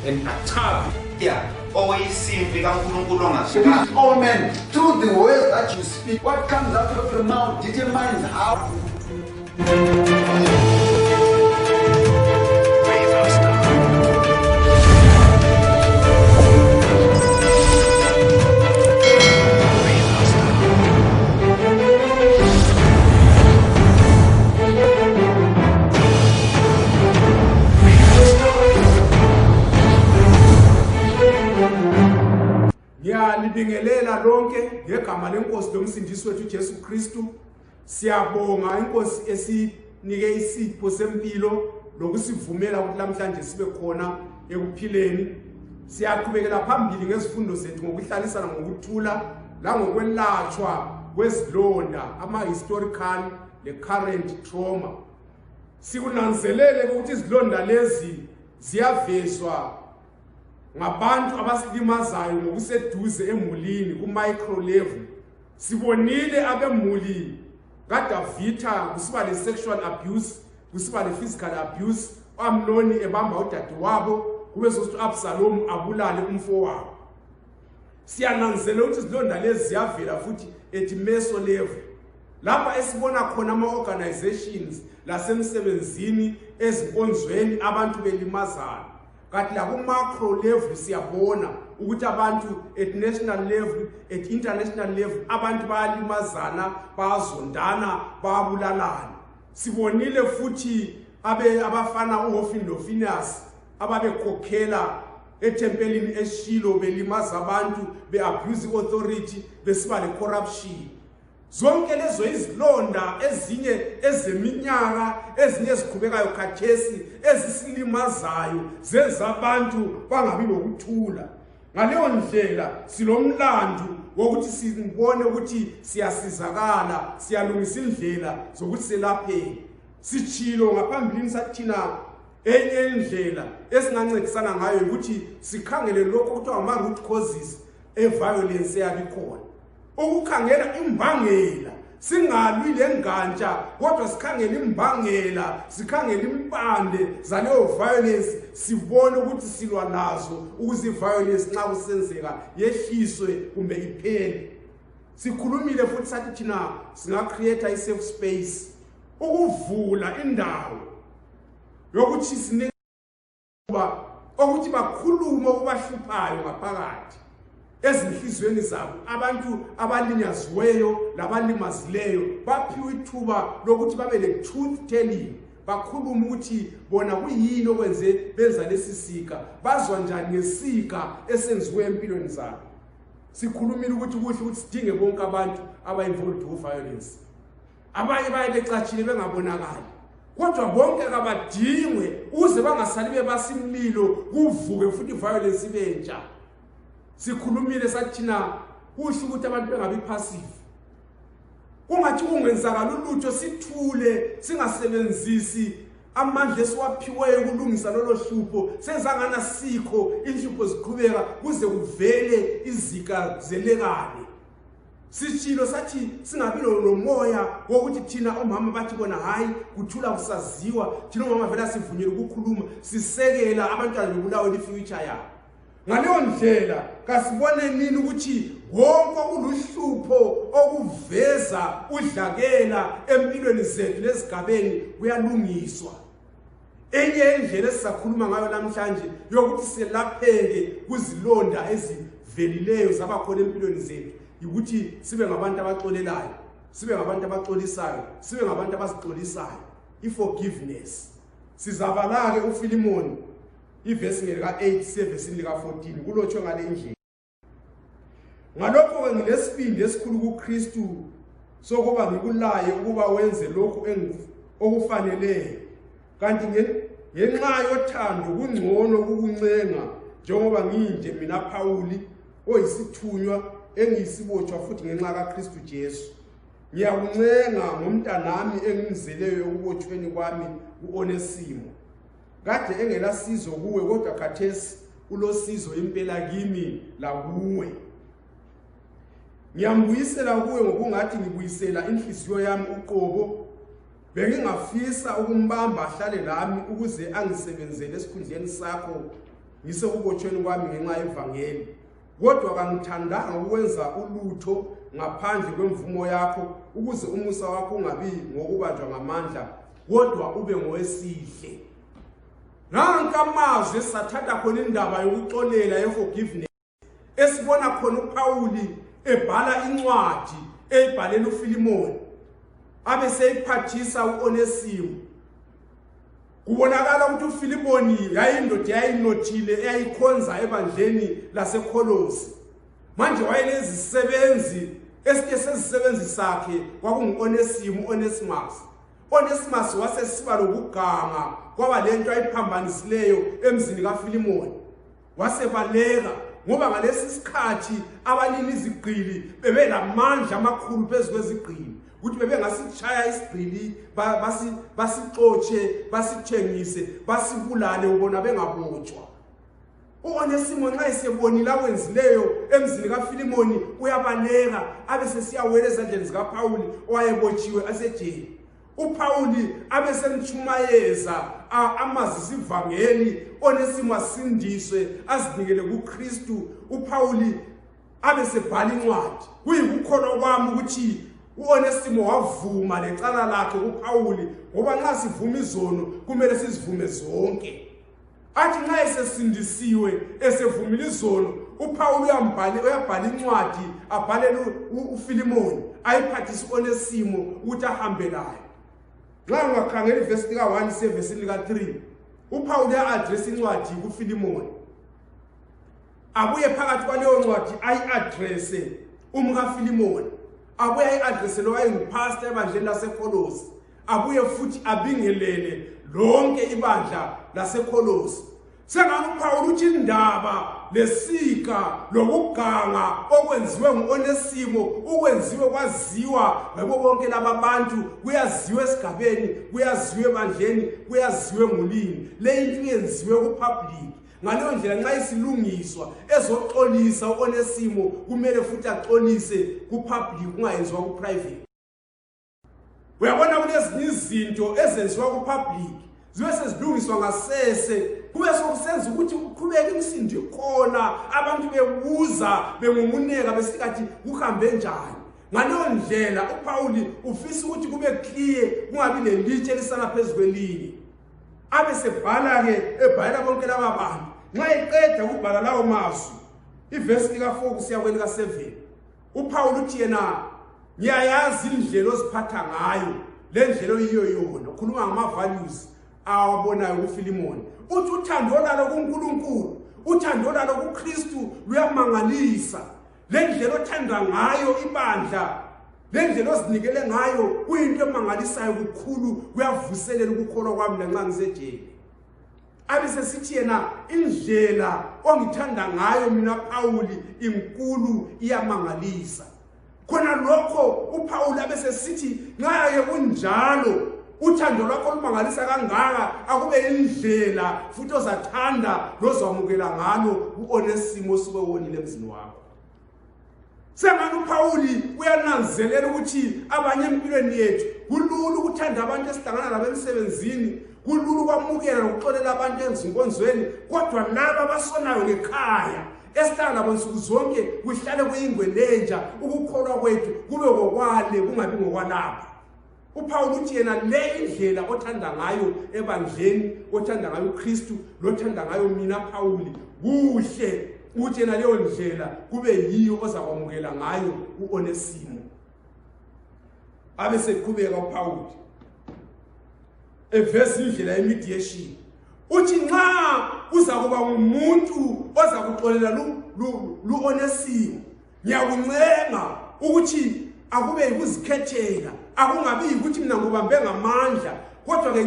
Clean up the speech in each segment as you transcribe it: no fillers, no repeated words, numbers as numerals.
and attack. Yeah. Always all men, through the words that you speak, what comes out of your mouth determines how. Libingelela lonke ngegama lenkosi lomsindisi wethu Jesu Kristu. Siyabonga inkosi esinike isipho sempilo lokusivumela ukuthi namhlanje sibe khona ekuphileni. Siyaqhubekela phambili ngezifundo zethu ngokuhlalisana ngokuthula la ngokwelatshwa kwezilonda ama-historical le-current trauma. Sikunanzelele ukuthi izilonda lezi ziyavezwa ngabantu abasilimazayo ngokuseduze emulini ku-micro level. Sibonile abemuli kaDavida kusiba le-sexual abuse, kusiba le-physical abuse, uAmnoni ebamba udadewabo, kube sokuthi uAbsalom abulale umfowabo. Siyananzelela ukuthi izilonda lezi ziyavela futhi at meso level, lapha esibona khona ama-organizations lasemsebenzini ezinkonzweni abantu belimazana. Kanti la ku-macro level siyabona ukuthi abantu at national level, at international level, abantu bayalimazana, bayazondana, bayabulalana. Sibonile futhi abafana uHofni noPhinehas ababekhokhela etempelini eShilo belimaza abantu, be-abuse authority, besiba le-corruption. Zonke lezo izilonda ezinye ezeminyaka, ezinye eziqhubekayo khathesi, ezisilimazayo, zenza abantu bangabi lokuthula. Ngaleyo ndlela silomlando wokuthi sibone ukuthi siyasizakala, siyalungisa indlela zokuthi selapheke. Sichilo ngaphambili sathina enye indlela esingancedisana ngayo ukuthi sikhangele lokho kuthiwa ama-root causes e-violence yabikhona. Ukukhangela imbangela, singalwi lengantsha kodwa sikhangela imbangela, sikhangela impande zaleyo violence, sibone ukuthi silwa nazo ukuze violence nxa kusenzeka yehliswe kumbe iphele. Sikhulumile futhi sathi thina singacreate i-safe space, ukuvula indawo yokuthi sinike ukuthi bakhulume okubahluphayo ngaphakathi ezinhlizweni zabo. Abantu abalinyaziweyo labalimazileyo baphiwe ithuba lokuthi babe le-truth telling, bakhulume ukuthi bona kuyini okwenze benza lesi sika, bazwa njani ngesika esenziwe empilweni zabo. Sikhulumile ukuthi kuhle ukuthi sidinge bonke abantu aba-involved ku-violence. Abanye bayebecatshile bengabonakali, kodwa bonke kabadingwe ukuze bangasali bebasimlilo kuvuke futhi violence ibentsha. Sikhulumile sathina kuhle ukuthi abantu bengabi passive. Kungathi kungenzakala ulutho sithule, singasebenzisi amandla esiwaphiweyo ukulungisa lolo hlupho, senzangana sikho inhlupho ziqhubeka kuze kuvele izika zelekane. Sitshilo sathi singabi nomoya wokuthi thina omama bathi bona hayi kuthula kusaziwa, thina omama vela sivunyelwe ukukhuluma, sisekela abantwana bebulawe ifuture yabo. Ngaleyo ndlela kasibone nini ukuthi wonke uluhlupho okuveza udlakela empilweni zethu lezigabeni kuyalungiswa. Enye indlela esisakhuluma ngayo namhlanje yokuthi selapheke kuzilonda ezivelileyo zabakhona empilweni zethu ukuthi sibe ngabantu abaxolelayo, sibe ngabantu abaxolisayo, sibe ngabantu abazixolisayo. I-forgiveness. Sizabala-ke uFilimoni ivesi lika-8 sevesini lika-14 kulotshwe ngale indlela. Ngalokho-ke ngilesibindi esikhulu kuKristu sokuba ngikulaye ukuba wenze lokhu okufaneleyo, kanti ngenxa yothando kungcono kukuncenga njengoba nginje mina Phawuli oyisithunywa engiyisibotshwa futhi ngenxa kaKristu Jesu. Ngiyakuncenga ngomntanami engimzeleyo ukubotshweni kwami u-Onesimo. Kade engelasizo kuwe kodwa khathesi ulosizo impela kimi lakuwe. Ngiyambuyisela kuwe ngokungathi ngibuyisela inhliziyo yami uqobo. Bengingafisa ukumbamba ahlale lami ukuze angisebenzele esikhundleni sakho ngisekubotshweni kwami ngenxa yevangeli, kodwa kangithandanga ukwenza ulutho ngaphandle kwemvumo yakho, ukuze umusa wakho ungabi ngokubanjwa ngamandla kodwa ube ngowesihle. Nanka amazwi esathatha khona indaba yokuxolela yeforgiveness, esibona khona uPawuli ebhala incwadi eyibhalela uFilimoni abe seyiphathisa uOnesimo. Kubonakala ukuthi uFilimoni yayindoda yayinothile eyayikhonza ebandleni laseKolosi. Manje wayelezisebenzi esike sezisebenzi sakhe kwakungu-Onesimo, Onesimus wasesiba lokuganga kwaba lento ayiphambanisileyo emzini kaFilimoni. Wasebaleka ngoba ngalesi sikhathi abanini izigqili bebelamandla amakhulu phezu kwezigqili ukuthi bebengasitshaya isigqili basixotshe basithengise basibulale ubona bengabotshwa. U-Onesimo nxa esebonile akwenzileyo emzini kaFilimoni uyabaleka abe sesiyawela ezandleni zikaPawuli owayebotshiwe asejele. uPawuli abe semchumayeza amazisi ivangeli, Onesimo asindiswe azinikele kuKristu. uPawuli abe sebhala incwadi. Kuyikukholwa kwami ukuthi uOnesimo wavuma lecala lakhe kuPawuli, ngoba nxa sivuma izono kumele sizivume zonke. Athi nxa esesindisiwe esevumile izono, uPawuli uyabhala incwadi abhalele uFilimoni ayiphathise uOnesimo ukuthi ahambe laye. Nxa ungakhangela ivesi lika-1 sevesini lika-3, uPawuli uya-address incwadi kuFilimoni. Abuye phakathi kwaleyo ncwadi ayi-addresse umkaFilimoni, abuye ayi-addresse lo wayengupastor ebandleni laseKolosi, abuye futhi abingelele lonke ibandla laseKolosi. Sengani uPawuli uthi indaba lesika lokuganga okwenziwe ngu-Onesimo ukwenziwe kwaziwa ngabo bonke laba bantu, kuyaziwe esigabeni, kuyaziwe ebandleni, kuyaziwe ngolimi. Le into yenziwe ku-public. Ngaleyo ndlela nxa isilungiswa ezoxolisa u-Onesimo kumele futhi axolise ku-public, kungayenziwa ku-private. Uyabona kulezinye izinto ezenziwa ku-public zibe sezilungiswa ngasese, kube sokusenza ukuthi kuqhubeke imisindo khona, abantu bebuza bengumuneka besikathi kuhambe njani. Ngaleyo ndlela uPawuli ufisa ukuthi kube clear, kungabi lelitshe elisana phezu kwelinye. Abe sebhala-ke ebhalela bonke laba bantu. Nxa eqeda ukubhala lawo mazwi, ivesi lika-4 kusiya kwelika-7, uPawuli uthi yena, ngiyayazi indlela oziphatha ngayo, le ndlela oyiyo yona. Ukhuluma ngama-values awabonayo kuFilimoni. Uthi uthando olalo kuNkulunkulu, uthando olalo kuKristu luyamangalisa. Le ndlela othanda ngayo ibandla, le ndlela ozinikele ngayo kuyinto emangalisayo kukhulu, kuyavuselela ukukholwa kwami lanxa ngisejele. Abe sesithi yena, indlela ongithanda ngayo mina Pawuli inkulu iyamangalisa. Khona lokho uPawuli abe sesithi nxa kunjalo uthando lwakho lumangalisa kangaka, akube indlela futhi ozathanda lozamukela ngalo uOnesimo osuke wonile emzini wakho. Sengani uPawuli uyananzelela ukuthi abanye empilweni yethu kulula ukuthanda abantu esihlangana nabo emsebenzini, kulula ukwamukela nokuxolela abantu ezinkonzweni, kodwa laba abasonayo ngekhaya esihlala nabo nsuku zonke kuhlale kuyingwelenja, ukukholwa kwethu kube ngokwale kungabi ngokwalapha. uPawuli uthi yena le indlela othanda ngayo ebandleni, othanda ngayo uKristu, lothanda ngayo mina Pawuli, kuhle ukuthi yena leyo ndlela kube yiyo ozakwamukela ngayo uOnesimo. Abe seqhubeka uPawuli evesi indlela yemediation, uthi nxa uzakuba umuntu ozakuxolela uOnesimo, ngiyakuncenga ukuthi akube yikuzikhethela, akungabi ukuthi mina ngubambe ngamandla, kodwa ke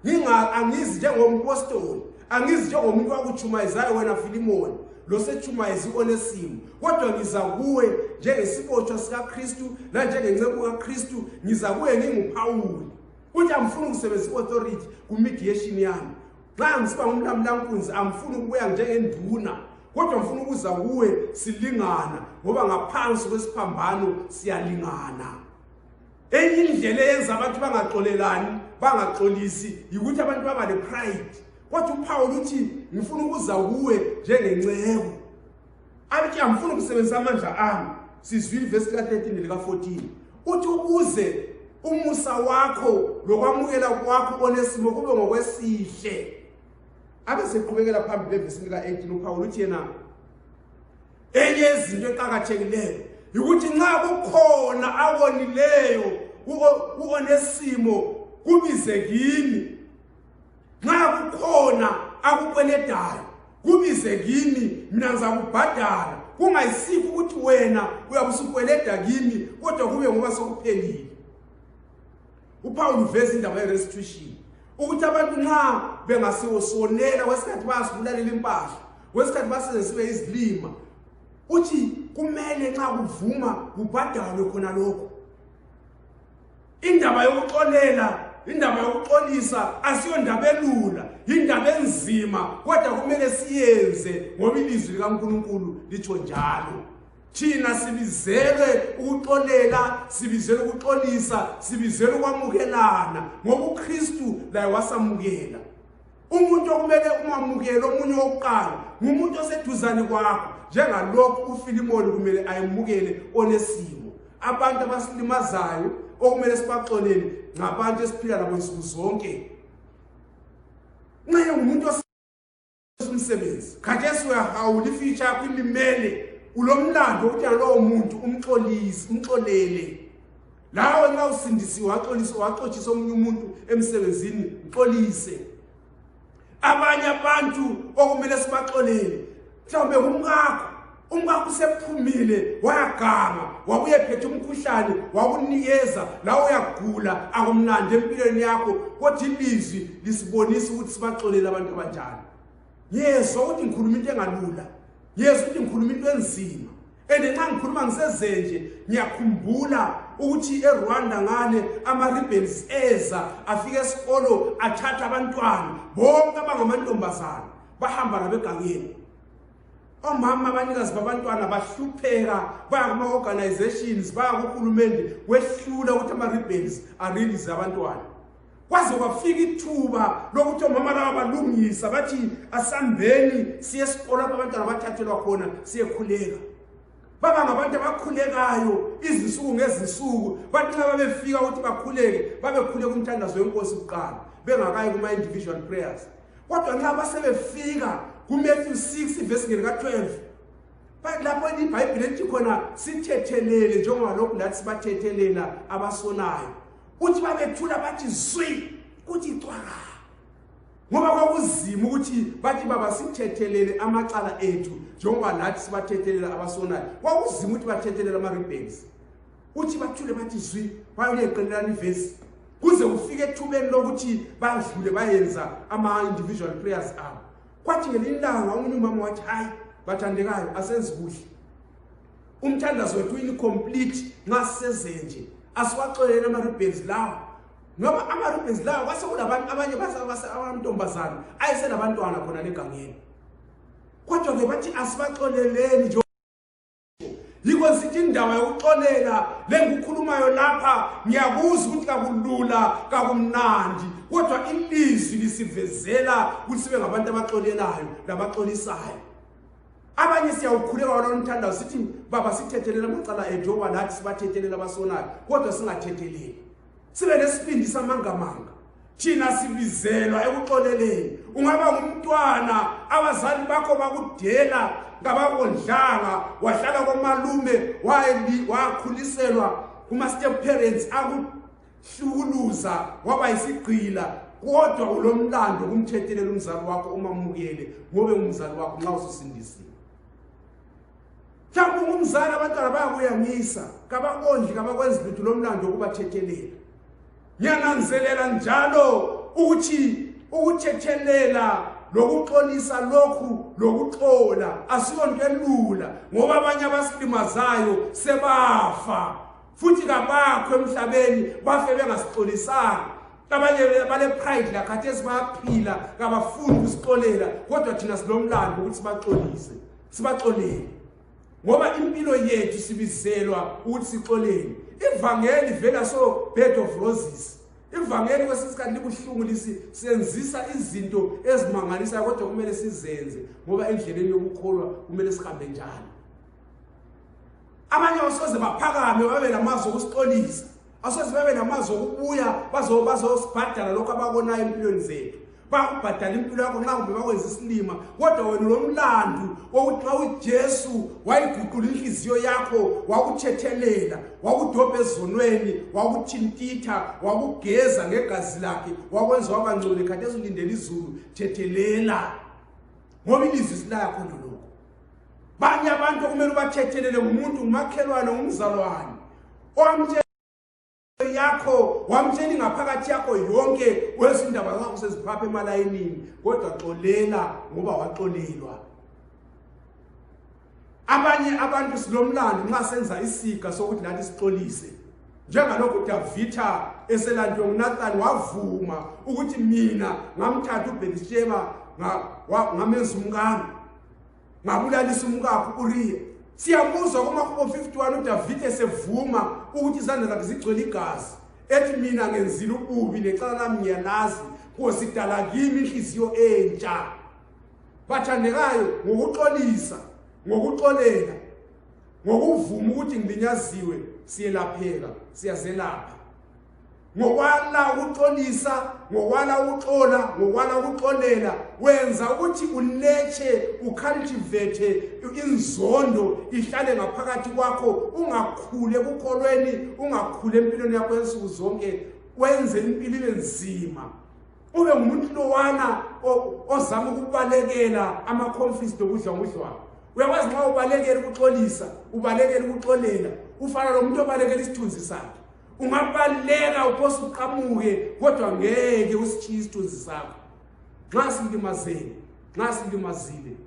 mina angizi njengompostoli, angizi njengomuntu wakuchumayezayo wena Filimoni losechumayeza uOnesimo, kodwa ngiza kuwe njengesibotshwa sikaKristu nanjengenceku kaKristu, ngiza kuwe nginguPawuli. Uthi amfuni ukusebenzisa i-authority ku-mediation yami. Nxa ngisiba ngumlamulankunzi amfuni ukubuya njengenduna, kodwa mfuna ukuza kuwe silingana, ngoba ngaphansi kwesiphambano siyalingana. Enye indlela eyenza abantu bangaxolelani, bangaxolisi, yikuthi abantu baba le pride. Kwathi uPaul uthi ngifuna ukuza kuwe njengenceko. Athi angifuni ukusebenzisa amandla ami. Sizwile verse ka13 lika 14. Uthi ukuze umusa wakho lokwamukela kwakho Onesimo kube ngokwesihle. Abese qhubekela phambili verse lika 18 uPaul uthi yena enye izinto eqhakathekileyo ukuthi nxa kukhona awonileyo uOnesimo kubize kimi. Nxa kukhona akukweledayo kubize kimi mina ngizakubhadala. Kungayisikho ukuthi wena uyabusukweleda kimi kodwa kube ngoba sokuphelile. uPaul uveza indaba yerestitution ukuthi abantu nxa bengasiyosonela kwesikhathi bayasibulalela impahla kwesikhathi basebenzise izilima uthi kumele nxa kuvuma kubhadalwe khona lokho. Indaba yokuxolela indaba yokuxolisa asiyondaba elula indaba enzima kodwa kumele siyenze ngoba ilizwi likaNkulunkulu litsho njalo. Thina sibizele ukuxolela sibizele ukuxolisa sibizele ukwamukelana ngoba uKristu laye wasamukela. Umuntu okumele umamukele omunye wokuqala ngumuntu oseduzane kwakho njengalokho uFilimoni kumele ayemukele Onesimo. Abantu abasilimazayo okumele sibaxolele ngabantu esiphila nabo insuku zonke. Nxa ungumuntu osemsebenzi khathesi uyahawula ifeature yakho ilimele ulomlando ukuthi lowo muntu umxolele. Lawo nxa usindisiwe waxolisa omunye umuntu emsebenzini uxolise. Abanye abantu okumele sibaxolele mhlawumbe umkakho usephumile wayaganga wabuye phethe umkhuhlane wakunikeza la uyagula akumnandi empilweni yakho kodwa ilizwi lisibonisa ukuthi sibaxolele abantu abanjalo. Yezwa ukuthi ngikhuluma into engalula. Yezwa ukuthi ngikhuluma into enzima. Nxa ngikhuluma ngisezenje ngiyakhumbula ukuthi eRwanda ngale ama-rebels eza afike esikolo athatha abantwana bonke abangamantombazana bahamba nabegangeni. Omama abanikazi babantwana bahlupheka baya kuma-organizations baya kuhulumende wehlula ukuthi ama-rebels arelease abantwana. Kwaze kwafika ithuba lokuthi omama laba balungisa bathi asambeni siye esikolo lapho abantwana bathathelwa khona siyekhuleka. Baba ngabantu abakhulekayo izinsuku ngezinsuku bathi nxa babefika ukuthi bakhuleke babekhuleka umthandazo wenkosi kuqala bengakayi kuma individual prayers. Kodwa nxa basebefika kuMatthew 6 verse ka12 lapho iBhayibheli lithi khona sithethelele njengoba lokhu lathi sibathethelela abasonayo. Uthi babethula bathi zwi kuthi cwaka ngoba kwakuzima ukuthi bathi baba sithethelele amacala ethu njengoba lathi sibathethelela abasonayo. Kwakuzima ukuthi bathethelele ama-rebels. Uthi bathule bathi zwi bayoleqelelana ivesi kuze kufike ethubeni lokuthi badlule bayenza ama-individual prayers abo. Kwathi ngelilanga umunye umama wathi hayi bathandekayo asenze kuhle umthandazo wethu incomplete nxa sisezenje asiwaxolele ama-rebels lawa ngoba ama-rebels lawa kwasekulabantu abanye abantombazana ayesenabantwana khona legangeni. Kodwa-ke bathi asibaxoleleni nje. Yikho sithi indaba yokuxolela lengikukhulumayo lapha ngiyakuzwa ukuthi kakulula kakumnandi kodwa ilizwi lisivezela ukuthi sibe ngabantu abaxolelayo labaxolisayo. Abanye siyawukhuleka walo mthandazo sithi baba sithethelela amacala ethu ngoba lathi sibathethelela abasonayo kodwa singathetheleli. Sibe nesibindi samangamanga. Thina sibizelwa ekuxoleleni. Ungaba ngumntwana abazali bakho bakudela ngabakondlanga wahlala komalume wakhuliselwa kuma step parents akuhlukuluza waba yisigqila kodwa ulomlando kumthethelela umzali wakho umamukele ngobe umzali wakho nxa ususindisiwe. Mhlawumbe umzali abantwana bayakuyangisa kabakondli kabakwenza lutho lomlando ukubathethelela. Ngiyananzelela njalo ukuthi ukuthethelela lokuxolisa lokhu lokuxola asiyonto elula ngoba abanye abasilimazayo sebafa futhi kabakho emhlabeni bafe bengasixolisanga. Abanye bale pride la khathesi bayaphila kabafuni ukusixolela kodwa thina silomlando ukuthi sibaxolele ngoba impilo yethu sibizelwa ukuthi sixolele. Ivangeli vela so bed of roses ivangeli kwesisikhathi libuhlungu lisenzisa izinto ezimangalisayo kodwa kumele sizenze ngoba endleleni yokukholwa kumele sihambe njalo. Abanye asoze baphakame babe lamazwi okusixolisa, asoze babe lamazwi okubuya bazosibhadala lokho abakonayo empilweni zethu. Bakubhadala impilo yakho nxa kumbe bakwenza isilima, kodwa wena lomlandu wokuthi xa uJesu wayiguqula inhliziyo yakho, wakuthethelela, wakudobha ezonweni, wakuthintitha, wakugeza ngegazi lakhe, wakwenza wabangcwele, khathesi ulindele izulu, thethelela ngoba ilizwi silaya khona lokho. Banye abantu kumele ubathethelele ngumuntu, ngumakhelwane, ngumzalwane owamtshela yakho, wamtshela ingaphakathi yakho yonke, wezindaba zakho seziphapha emalayinini, kodwa xolela ngoba waxolelwa. Abanye abantu silomlando nxa senza isiga sokuthi lathi sixolise, njengalokho uDavida eselandwe nguNathani wavuma ukuthi mina ngamthatha uBhetisheba ngamenza umkami, ngabulalisa umkakhe uRiya. Siyabuzwa kumaHubo 51 uDavida esevuma ukuthi izandla zakhe zigcwele igazi, ethi mina ngenzile ububi necala lami ngiyalazi, Nkosi dala kimi inhliziyo entsha. Bathandekayo, ngokuxolisa, ngokuxolela, ngokuvuma ukuthi ngilinyaziwe, siyelapheka, siyazelapha. Ngokwala ukuxolisa, ngokwala ukuxola, ngokwala ukuxolela, wenza ukuthi ulethe, ucultivate inzondo ihlale ngaphakathi kwakho, ungakhule ekukholweni, ungakhule empilweni yakho yensuku zonke, wenze impilo ibe nzima. Ube ngumuntu lowana ozama ukubalekela ama-conflict nobudlwangudlwangu. Uyakwazi nxa ubalekela ukuxolisa, ubalekela ukuxolela, ufana nomuntu obalekela isithunzi sakhe. Ungabaleka uphosa uqhamuke, kodwa ngeke usitshiye isithunzi sakho. Nxa silimazile,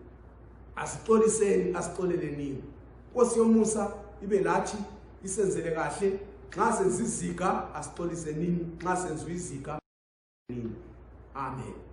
asixoliseni, asixolelenini. Nkosi yomusa ibe lathi, isenzele kahle. Nxa senza iziga, asixolisenini. Nxa senza iziga, amen.